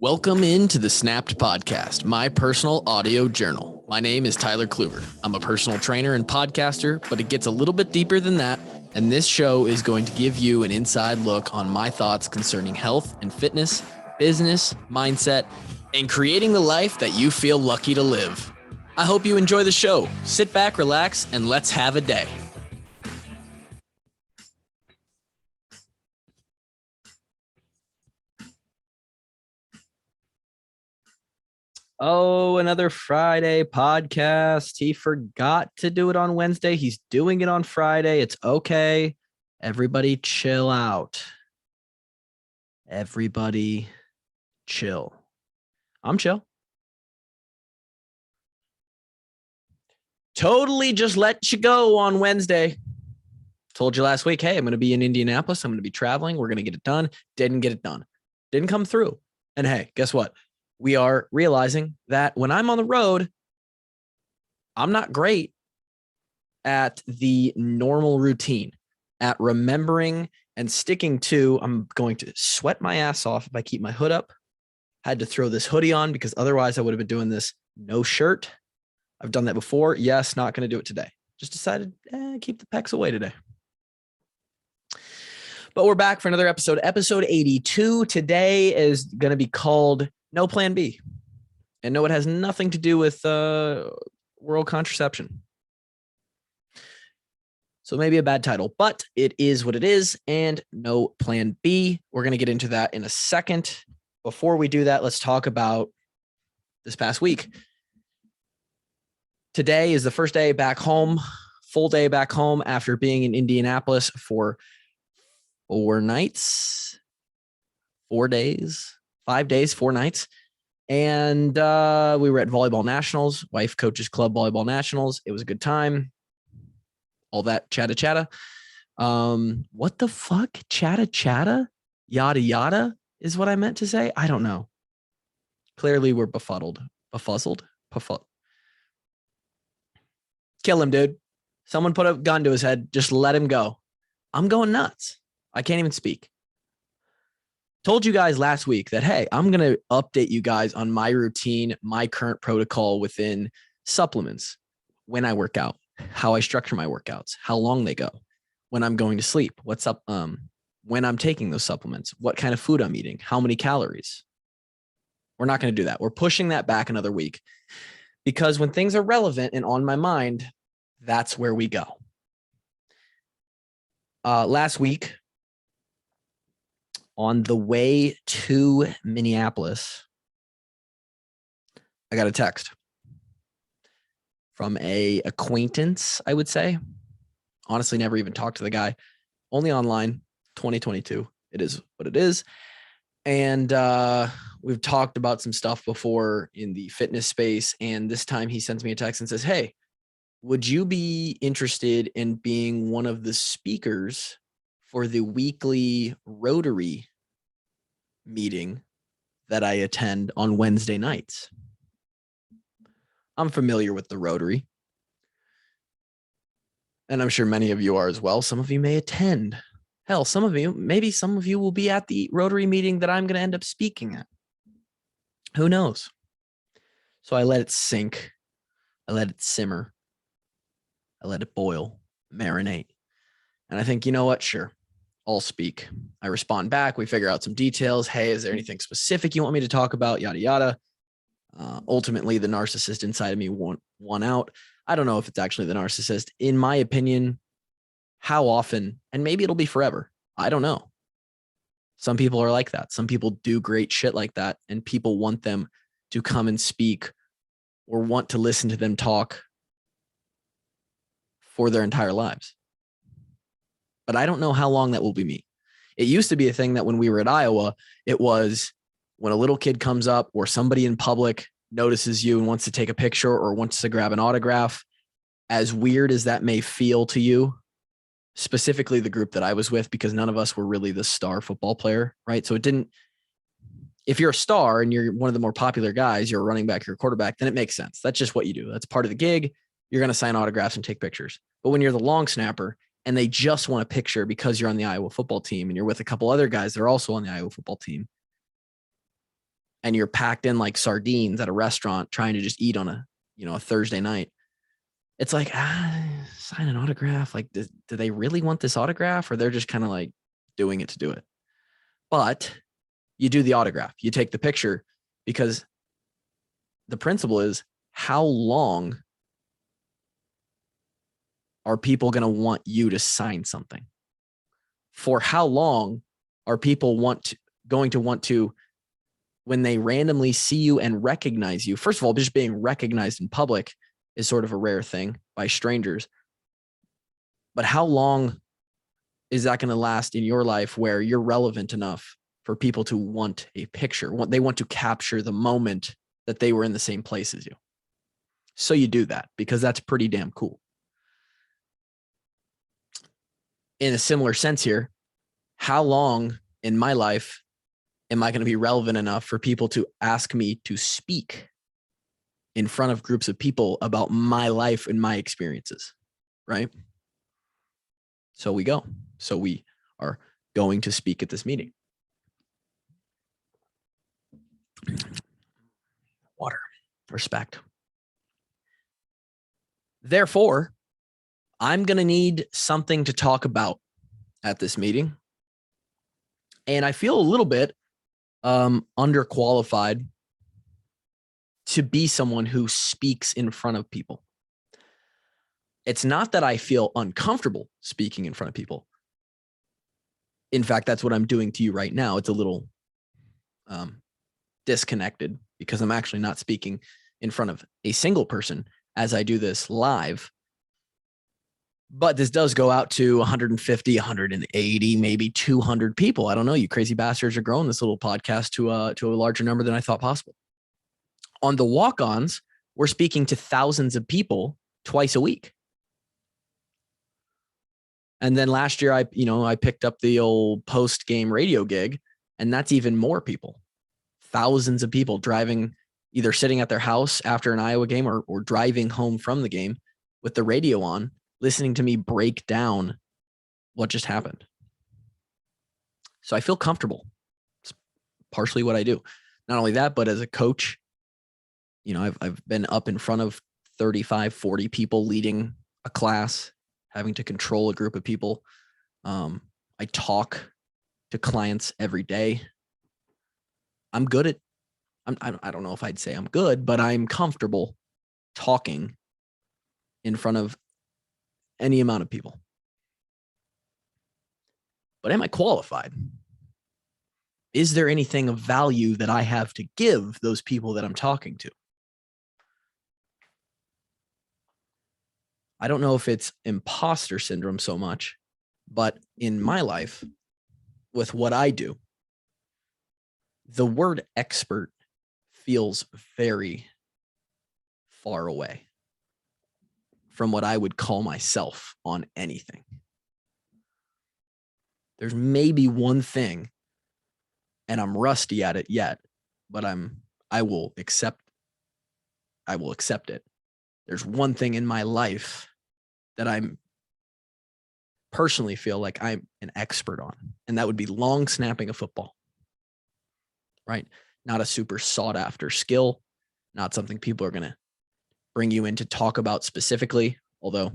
Welcome into the Snapped Podcast, my personal audio journal. My name is Tyler Kluver. I'm a personal trainer and podcaster, but it gets a little bit deeper than that, and this show is going to give you an inside look on my thoughts concerning health and fitness, business, mindset, and creating the life that you feel lucky to live. I hope you enjoy the show. Sit back, relax, and let's have a day. Oh, another Friday podcast. He forgot to do it on Wednesday. He's doing it on Friday. It's okay. Everybody chill out. Everybody chill. I'm chill. Totally just let you go on Wednesday. Told you last week, hey, I'm going to be in Indianapolis. I'm going to be traveling. We're going to get it done. Didn't get it done. Didn't come through. And hey, guess what? We are realizing that when I'm on the road, I'm not great at the normal routine, at remembering and sticking to. I'm going to sweat my ass off if I keep my hood up. Had to throw this hoodie on because otherwise I would have been doing this no shirt. I've done that before. Yes, not going to do it today. Just decided keep the pecs away today. But we're back for another episode 82. Today is going to be called No Plan B. And no, it has nothing to do with oral contraception. So maybe a bad title, but it is what it is, and no Plan B. We're going to get into that in a second. Before we do that, let's talk about this past week. Today is the first day back home, full day back home after being in Indianapolis for 4 nights, 4 days, 5 days, 4 nights. And we were at Volleyball Nationals, Wife Coaches Club Volleyball Nationals. It was a good time. All that chatta. What the fuck? Chatta? Yada yada is what I meant to say. I don't know. Clearly we're befuddled. Kill him, dude. Someone put a gun to his head. Just let him go. I'm going nuts. I can't even speak. Told you guys last week that, hey, I'm going to update you guys on my routine, my current protocol within supplements, when I work out, how I structure my workouts, how long they go, when I'm going to sleep, what's up, when I'm taking those supplements, what kind of food I'm eating, how many calories. We're not going to do that. We're pushing that back another week because when things are relevant and on my mind, that's where we go. Last week, on the way to Minneapolis, I got a text from a acquaintance, I would say. Honestly, never even talked to the guy. Only online, 2022. It is what it is. And we've talked about some stuff before in the fitness space. And this time he sends me a text and says, hey, would you be interested in being one of the speakers for the weekly Rotary meeting that I attend on Wednesday nights? I'm familiar with the Rotary, and I'm sure many of you are as well. Some of you may attend. Hell, maybe some of you will be at the Rotary meeting that I'm going to end up speaking at. Who knows? So I let it sink. I let it simmer. I let it boil, marinate. And I think, you know what? Sure. I'll speak. I respond back. We figure out some details. Hey, is there anything specific you want me to talk about? Yada, yada. Ultimately, the narcissist inside of me won out. I don't know if it's actually the narcissist. In my opinion, how often, and maybe it'll be forever. I don't know. Some people are like that. Some people do great shit like that, and people want them to come and speak or want to listen to them talk for their entire lives. But I don't know how long that will be me. It used to be a thing that when we were at Iowa, it was when a little kid comes up or somebody in public notices you and wants to take a picture or wants to grab an autograph, as weird as that may feel to you, specifically the group that I was with, because none of us were really the star football player, right? So it didn't, if you're a star and you're one of the more popular guys, you're a running back, you're a quarterback, then it makes sense. That's just what you do. That's part of the gig. You're going to sign autographs and take pictures. But when you're the long snapper and they just want a picture because you're on the Iowa football team and you're with a couple other guys that are also on the Iowa football team, and you're packed in like sardines at a restaurant trying to just eat on a Thursday night. It's like, sign an autograph. Like, do they really want this autograph, or they're just kind of like doing it to do it? But you do the autograph, you take the picture, because the principle is, how long are people going to want you to sign something? For how long are people going to want to, when they randomly see you and recognize you? First of all, just being recognized in public is sort of a rare thing by strangers. But how long is that going to last in your life where you're relevant enough for people to want a picture? They want to capture the moment that they were in the same place as you. So you do that because that's pretty damn cool. In a similar sense here, how long in my life am I going to be relevant enough for people to ask me to speak in front of groups of people about my life and my experiences, right? So we go. So we are going to speak at this meeting. Water, respect. Therefore, I'm going to need something to talk about at this meeting. And I feel a little bit underqualified to be someone who speaks in front of people. It's not that I feel uncomfortable speaking in front of people. In fact, that's what I'm doing to you right now. It's a little disconnected because I'm actually not speaking in front of a single person as I do this live. But this does go out to 150, 180, maybe 200 people. I don't know. You crazy bastards are growing this little podcast to a larger number than I thought possible. On the walk-ons, we're speaking to thousands of people twice a week. And then last year, I picked up the old post-game radio gig, and that's even more people. Thousands of people driving, either sitting at their house after an Iowa game or driving home from the game with the radio on, listening to me break down what just happened. So I feel comfortable. It's partially what I do. Not only that, but as a coach, I've been up in front of 35, 40 people leading a class, having to control a group of people. I talk to clients every day. I'm good at, I don't know if I'd say I'm good, but I'm comfortable talking in front of any amount of people. But am I qualified? Is there anything of value that I have to give those people that I'm talking to? I don't know if it's imposter syndrome so much, but in my life, with what I do, the word expert feels very far away from what I would call myself on anything. There's maybe one thing, and I'm rusty at it yet, but I will accept it. There's one thing in my life that I'm personally feel like I'm an expert on, and that would be long snapping a football. Right? Not a super sought after skill, not something people are going to bring you in to talk about specifically, although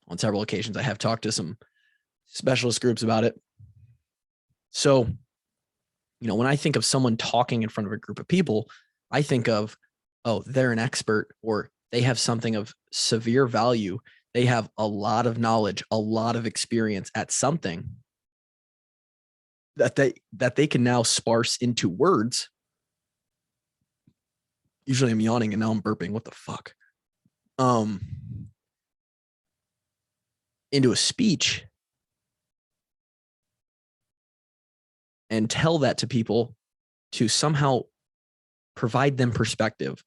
on several occasions I have talked to some specialist groups about it. So, when I think of someone talking in front of a group of people, I think of, oh, they're an expert, or they have something of severe value. They have a lot of knowledge, a lot of experience at something that they can now sparse into words. Usually I'm yawning and now I'm burping. What the fuck? Into a speech and tell that to people to somehow provide them perspective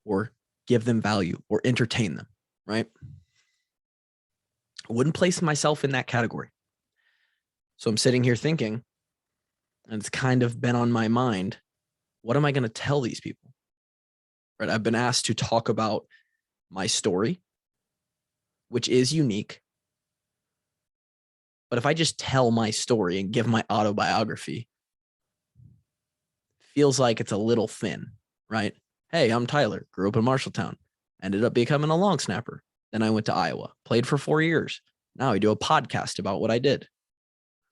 or give them value or entertain them, right? I wouldn't place myself in that category. So I'm sitting here thinking, and it's kind of been on my mind, what am I going to tell these people? Right? I've been asked to talk about my story, which is unique. But if I just tell my story and give my autobiography, feels like it's a little thin, right? Hey, I'm Tyler, grew up in Marshalltown, ended up becoming a long snapper. Then I went to Iowa, played for 4 years. Now I do a podcast about what I did,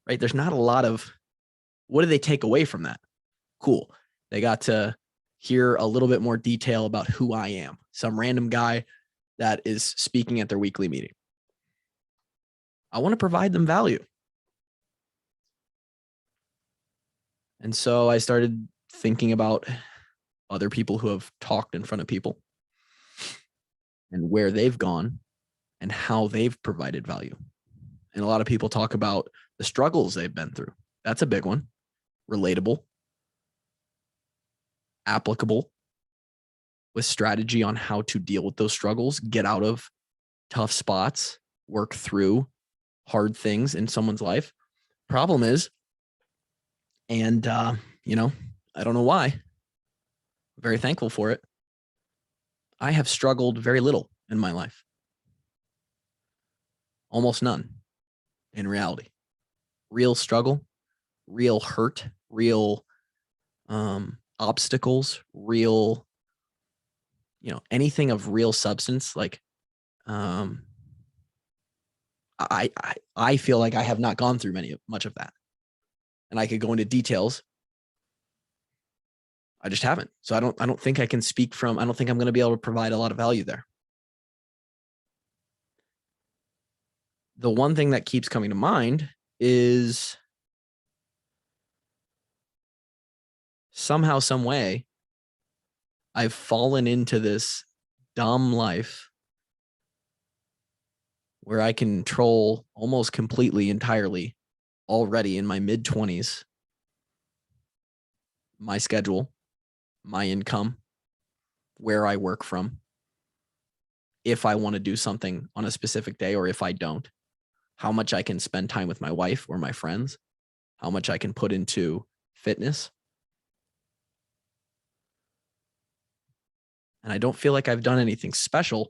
right? There's not a lot of, what do they take away from that? Cool. They got to hear a little bit more detail about who I am, some random guy that is speaking at their weekly meeting. I want to provide them value. And so I started thinking about other people who have talked in front of people and where they've gone and how they've provided value. And a lot of people talk about the struggles they've been through. That's a big one. Relatable, applicable, with strategy on how to deal with those struggles, get out of tough spots, work through hard things in someone's life. Problem is, and I don't know why, I'm very thankful for it, I have struggled very little in my life. Almost none in reality. Real struggle, real hurt, real obstacles, real, anything of real substance. Like, I feel like I have not gone through much of that, and I could go into details. I just haven't. So I don't think I can speak from, I don't think I'm going to be able to provide a lot of value there. The one thing that keeps coming to mind is somehow, some way, I've fallen into this dumb life where I control almost completely, entirely, already in my mid-20s, my schedule, my income, where I work from, if I want to do something on a specific day or if I don't, how much I can spend time with my wife or my friends, how much I can put into fitness. And I don't feel like I've done anything special,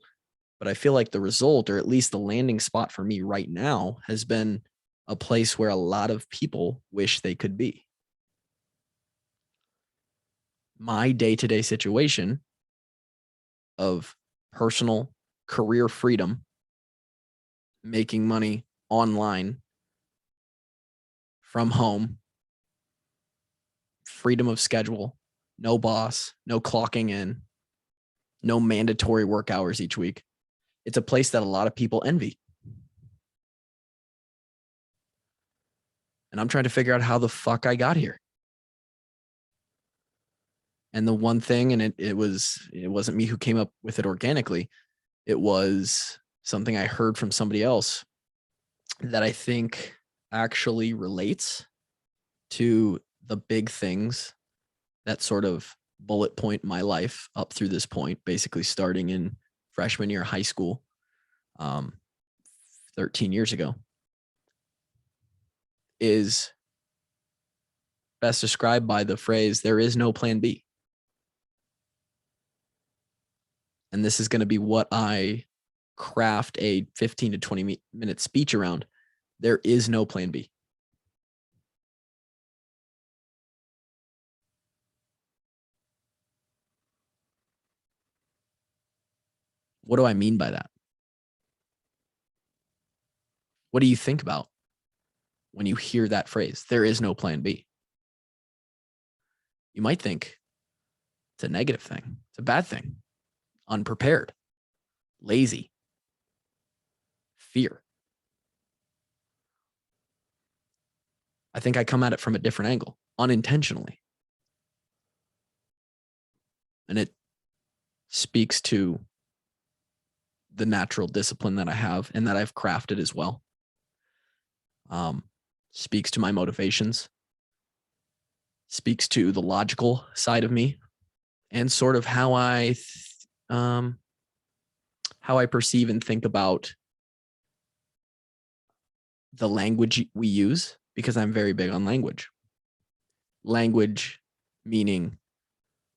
but I feel like the result, or at least the landing spot for me right now, has been a place where a lot of people wish they could be. My day-to-day situation of personal career freedom, making money online, from home, freedom of schedule, no boss, no clocking in, no mandatory work hours each week. It's a place that a lot of people envy. And I'm trying to figure out how the fuck I got here. And the one thing, and it wasn't me who came up with it organically. It was something I heard from somebody else that I think actually relates to the big things that sort of bullet point my life up through this point, basically starting in freshman year of high school, 13 years ago, is best described by the phrase, there is no plan B. And this is going to be what I craft a 15 to 20-minute speech around. There is no plan B. What do I mean by that? What do you think about when you hear that phrase? There is no plan B. You might think it's a negative thing. It's a bad thing. Unprepared, lazy, fear. I think I come at it from a different angle, unintentionally. And it speaks to the natural discipline that I have and that I've crafted as well. Speaks to my motivations, speaks to the logical side of me, and sort of how I perceive and think about the language we use, because I'm very big on language. Language meaning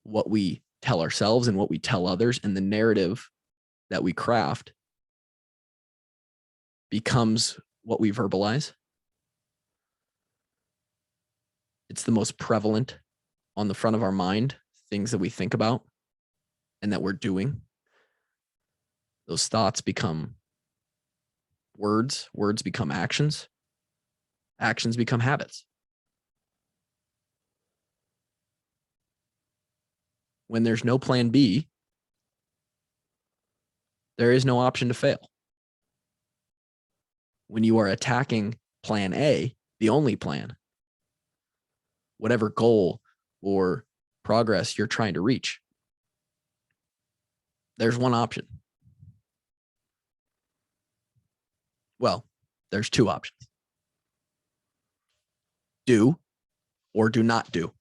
what we tell ourselves and what we tell others, and the narrative that we craft becomes what we verbalize. It's the most prevalent on the front of our mind, things that we think about and that we're doing, those thoughts become words, words become actions, actions become habits. When there's no plan B, there is no option to fail. When you are attacking plan A, the only plan, whatever goal or progress you're trying to reach, there's one option. Well, there's two options. Do or do not do.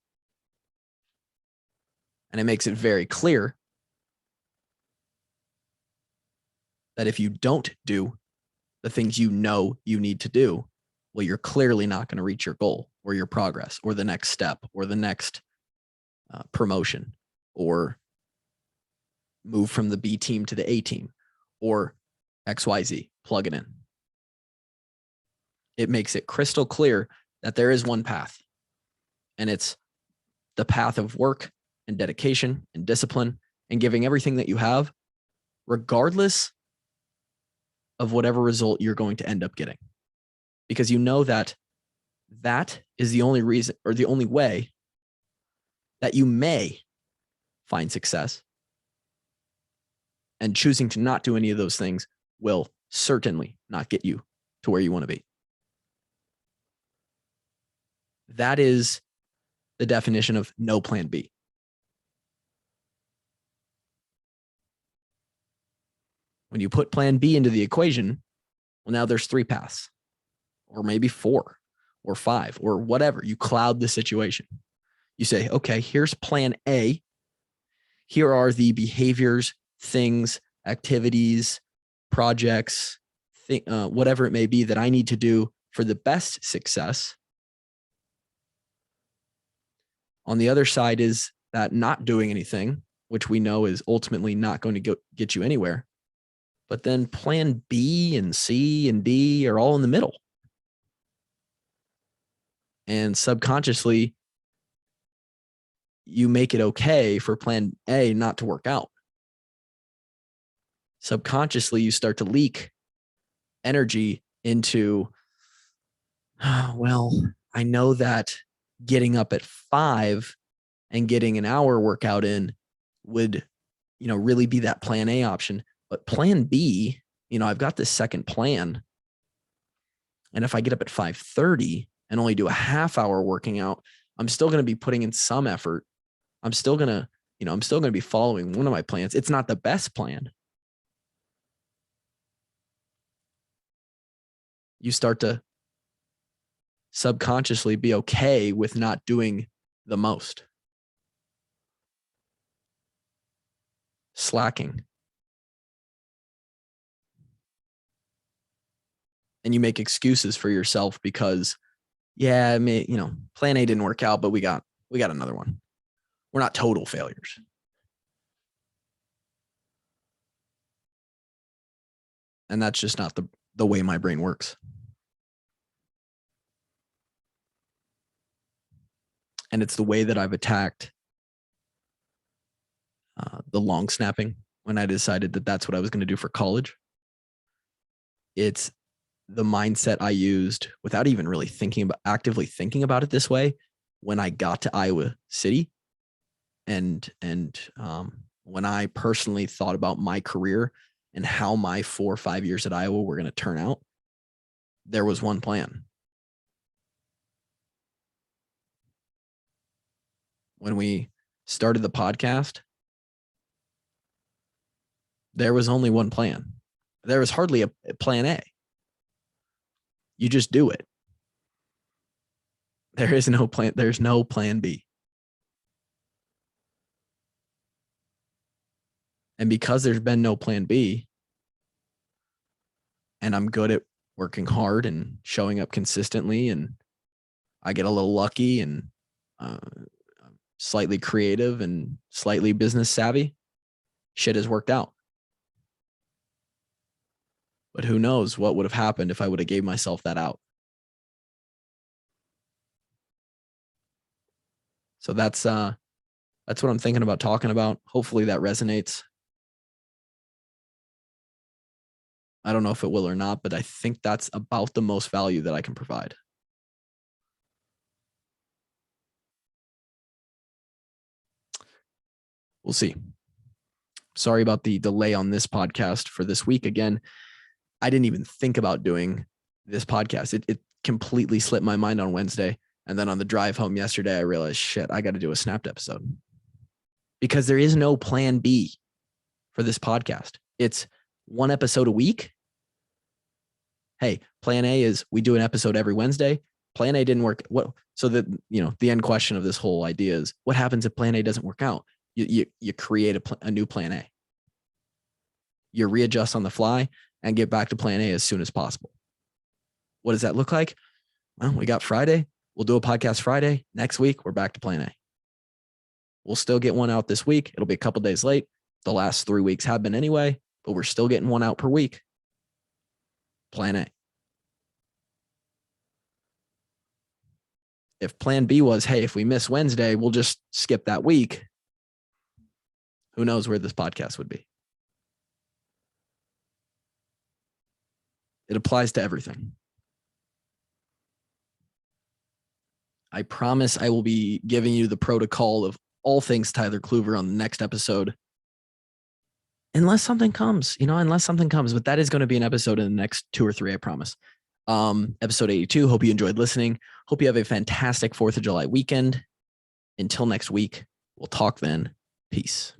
And it makes it very clear that if you don't do the things you know you need to do, well, you're clearly not going to reach your goal or your progress or the next step or the next promotion or move from the B team to the A team or XYZ, plug it in. It makes it crystal clear that there is one path, and it's the path of work and dedication and discipline and giving everything that you have, regardless of whatever result you're going to end up getting. Because you know that that is the only reason or the only way that you may find success. And choosing to not do any of those things will certainly not get you to where you want to be. That is the definition of no plan B. When you put plan B into the equation, well, now there's three paths, or maybe four, or five, or whatever. You cloud the situation. You say, okay, here's plan A. Here are the behaviors, things, activities, projects, whatever it may be that I need to do for the best success. On the other side is that not doing anything, which we know is ultimately not going to get you anywhere. But then plan B and C and D are all in the middle. And subconsciously, you make it okay for plan A not to work out. Subconsciously, you start to leak energy into, well, I know that getting up at 5 and getting an hour workout in would, really be that plan A option. But plan B, I've got this second plan. And if I get up at 5:30 and only do a half hour working out, I'm still going to be putting in some effort. I'm still going to be following one of my plans. It's not the best plan. You start to subconsciously be okay with not doing the most. Slacking. And you make excuses for yourself because, yeah, plan A didn't work out, but we got another one. We're not total failures. And that's just not the way my brain works. And it's the way that I've attacked the long snapping when I decided that that's what I was going to do for college. It's the mindset I used without even really actively thinking about it this way when I got to Iowa City. And when I personally thought about my career and how my 4 or 5 years at Iowa were going to turn out, there was one plan. When we started the podcast, there was only one plan. There was hardly a plan A. You just do it. There is no plan. There's no plan B. And because there's been no plan B, and I'm good at working hard and showing up consistently, and I get a little lucky and slightly creative and slightly business savvy, shit has worked out. But who knows what would have happened if I would have gave myself that out. So that's what I'm thinking about talking about. Hopefully that resonates. I don't know if it will or not, but I think that's about the most value that I can provide. We'll see. Sorry about the delay on this podcast for this week. Again, I didn't even think about doing this podcast. It completely slipped my mind on Wednesday. And then on the drive home yesterday, I realized, shit, I got to do a snapped episode. Because there is no plan B for this podcast. It's one episode a week. Hey, plan A is we do an episode every Wednesday. Plan A didn't work. So the end question of this whole idea is, what happens if plan A doesn't work out? You create a new plan A. You readjust on the fly and get back to plan A as soon as possible. What does that look like? Well, we got Friday. We'll do a podcast Friday. Next week, we're back to plan A. We'll still get one out this week. It'll be a couple days late. The last 3 weeks have been anyway, but we're still getting one out per week. Plan A. If plan B was, hey, if we miss Wednesday, we'll just skip that week. Who knows where this podcast would be? It applies to everything. I promise I will be giving you the protocol of all things Tyler Kluver on the next episode. Unless something comes, but that is going to be an episode in the next 2 or 3, I promise. Episode 82. Hope you enjoyed listening. Hope you have a fantastic 4th of July weekend. Until next week, we'll talk then. Peace.